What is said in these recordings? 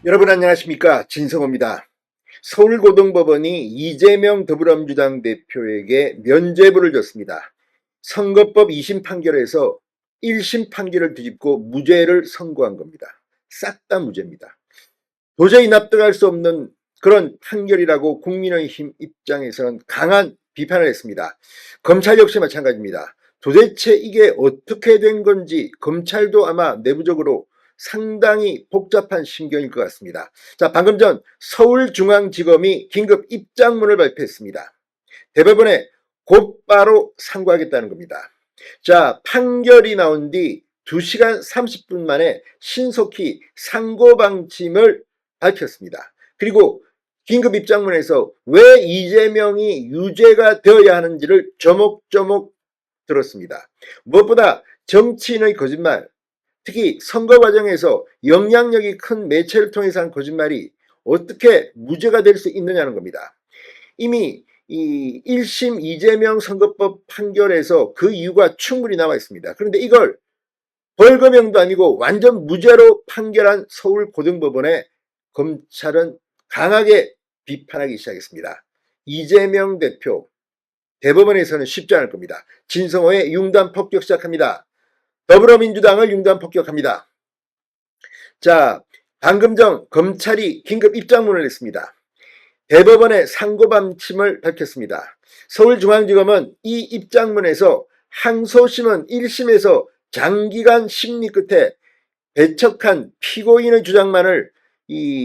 여러분 안녕하십니까, 진성호입니다. 서울고등법원이 이재명 더불어민주당 대표에게 면죄부를 줬습니다. 선거법 2심 판결에서 1심 판결을 뒤집고 무죄를 선고한 겁니다. 싹 다 무죄입니다. 도저히 납득할 수 없는 그런 판결이라고 국민의힘 입장에서는 강한 비판을 했습니다. 검찰 역시 마찬가지입니다. 도대체 이게 어떻게 된 건지 검찰도 아마 내부적으로 상당히 복잡한 심경일 것 같습니다. 자, 방금 전 서울중앙지검이 긴급 입장문을 발표했습니다. 대법원에 곧바로 상고하겠다는 겁니다. 자, 판결이 나온 뒤 2시간 30분 만에 신속히 상고 방침을 밝혔습니다. 그리고 긴급 입장문에서 왜 이재명이 유죄가 되어야 하는지를 조목조목 들었습니다. 무엇보다 정치인의 거짓말, 특히 선거 과정에서 영향력이 큰 매체를 통해서 한 거짓말이 어떻게 무죄가 될 수 있느냐는 겁니다. 이미 이 1심 이재명 선거법 판결에서 그 이유가 충분히 나와 있습니다. 그런데 이걸 벌금형도 아니고 완전 무죄로 판결한 서울고등법원에 검찰은 강하게 비판하기 시작했습니다. 이재명 대표, 대법원에서는 쉽지 않을 겁니다. 진성호의 융단 폭격 시작합니다. 더불어민주당을 융단 폭격합니다. 자, 방금 전 검찰이 긴급 입장문을 냈습니다. 대법원의 상고 방침을 밝혔습니다. 서울중앙지검은 이 입장문에서 항소심은 1심에서 장기간 심리 끝에 배척한 피고인의 주장만을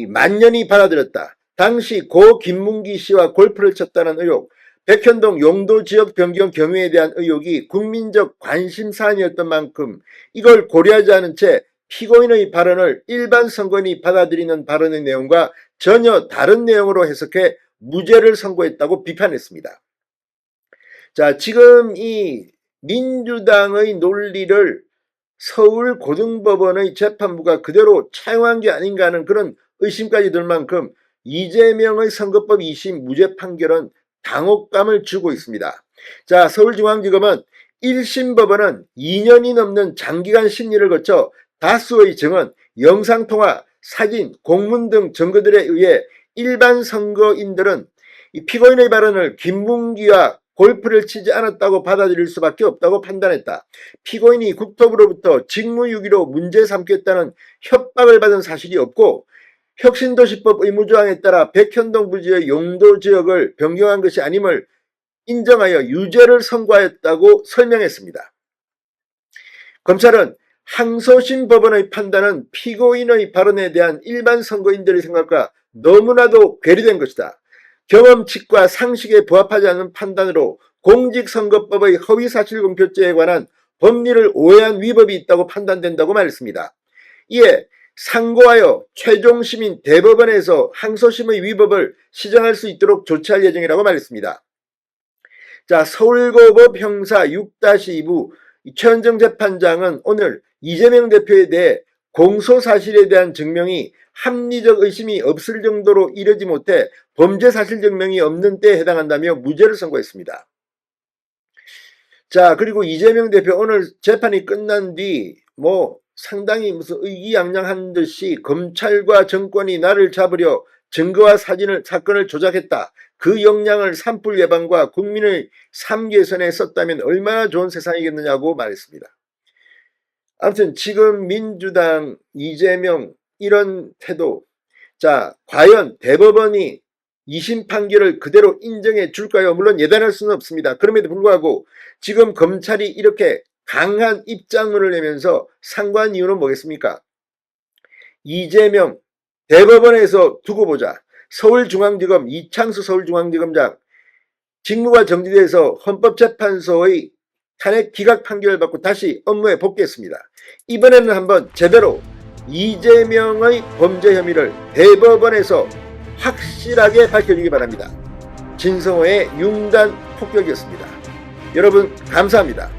만연히 받아들였다. 당시 고 김문기 씨와 골프를 쳤다는 의혹, 백현동 용도지역 변경 경위에 대한 의혹이 국민적 관심사안이었던 만큼 이걸 고려하지 않은 채 피고인의 발언을 일반 선관위 받아들이는 발언의 내용과 전혀 다른 내용으로 해석해 무죄를 선고했다고 비판했습니다. 자, 지금 이 민주당의 논리를 서울고등법원의 재판부가 그대로 차용한 게 아닌가 하는 그런 의심까지 들 만큼 이재명의 선거법 2심 무죄 판결은 당혹감을 주고 있습니다. 자, 서울중앙지검은 1심 법원은 2년이 넘는 장기간 심리를 거쳐 다수의 증언, 영상통화, 사진, 공문 등 증거들에 의해 일반 선거인들은 이 피고인의 발언을 김문기와 골프를 치지 않았다고 받아들일 수밖에 없다고 판단했다. 피고인이 국토부로부터 직무유기로 문제 삼겠다는 협박을 받은 사실이 없고 혁신도시법 의무조항에 따라 백현동 부지의 용도지역을 변경한 것이 아님을 인정하여 유죄를 선고하였다고 설명했습니다. 검찰은 항소심 법원의 판단은 피고인의 발언에 대한 일반 선거인들의 생각과 너무나도 괴리된 것이다. 경험칙과 상식에 부합하지 않는 판단으로 공직선거법의 허위사실공표죄에 관한 법리를 오해한 위법이 있다고 판단된다고 말했습니다. 이에 상고하여 최종심인 대법원에서 항소심의 위법을 시정할 수 있도록 조치할 예정이라고 말했습니다. 자, 서울고법 형사 6-2부 최현정 재판장은 오늘 이재명 대표에 대해 공소사실에 대한 증명이 합리적 의심이 없을 정도로 이르지 못해 범죄사실 증명이 없는 때에 해당한다며 무죄를 선고했습니다. 자, 그리고 이재명 대표 오늘 재판이 끝난 뒤 상당히 무슨 의기양양한 듯이 검찰과 정권이 나를 잡으려 증거와 사건을 조작했다. 그 역량을 산불 예방과 국민의 삶 개선에 썼다면 얼마나 좋은 세상이겠느냐고 말했습니다. 아무튼 지금 민주당 이재명 이런 태도, 자, 과연 대법원이 2심 판결을 그대로 인정해 줄까요? 물론 예단할 수는 없습니다. 그럼에도 불구하고 지금 검찰이 이렇게 강한 입장문을 내면서 상고한 이유는 뭐겠습니까? 이재명 대법원에서 두고 보자. 서울중앙지검 이창수 서울중앙지검장 직무가 정지돼서 헌법재판소의 탄핵 기각 판결을 받고 다시 업무에 복귀했습니다. 이번에는 한번 제대로 이재명의 범죄 혐의를 대법원에서 확실하게 밝혀주기 바랍니다. 진성호의 융단 폭격이었습니다. 여러분 감사합니다.